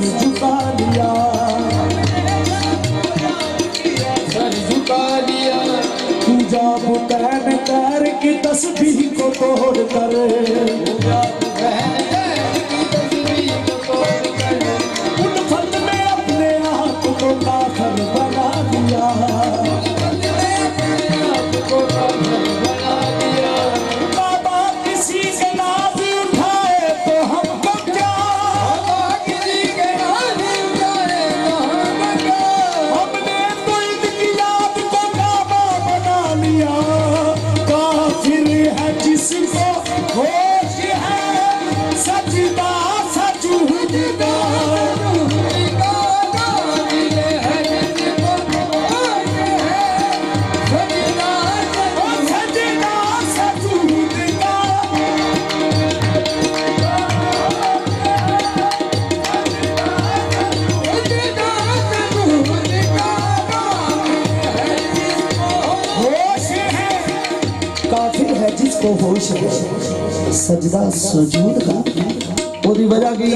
झुका लिया, सर झुका लिया। पूजा बुतैन पैर की तस्बीह को तोड़ कर, पूजा बुतैन पैर की तस्बीह को तोड़ कर, उल्फत में अपने आप को काफिर बना दिया, अपने आप को काफिर बना दिया। बाबा किसी के नाज उठाए तो हमको क्या, बाबा किसी के नाज उठाए तो हमको क्या, हमने तो इनकी याद को काबा बना लिया। काफिर है जिसको होश है, सजदा सजूदा, काफिर है जिसको होश है, सजदा सुजूद का। पूरी वजह की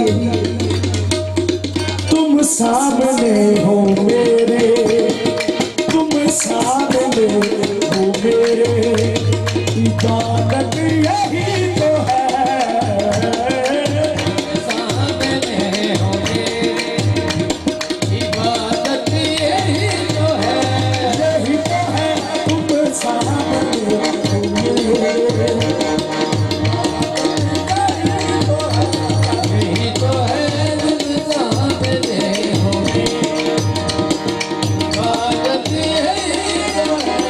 तुम सामने हो मेरे, तुम सामने हो मेरे, इबादत यही तो है, सामने हो मेरे, इबादत यही तो है, यही तो है। तुम सामने हो मेरे, यही तो है। तुम सामने हो मेरे, इबादत यही तो है।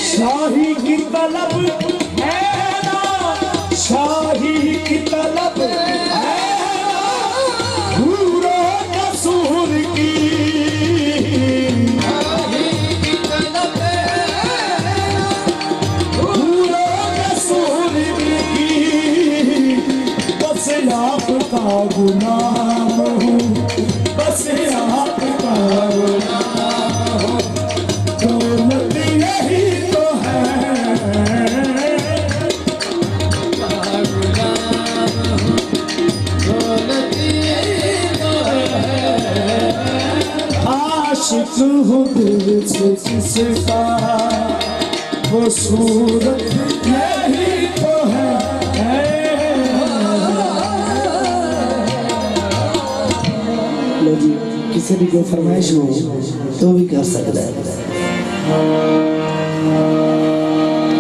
शाही की तलब है ना, शाही की तलब है ना, हूरों कसूर की, हूरों कसूर की। बस आपका गुलाम हूँ, बस आपका गुलाम हूँ, दौलत यही तो है, आशिक हूँ दिल से जिसका, वो सूरत यही तो है। लो जी, किसी भी कोई फरमाइश हो तो भी कर सकता है।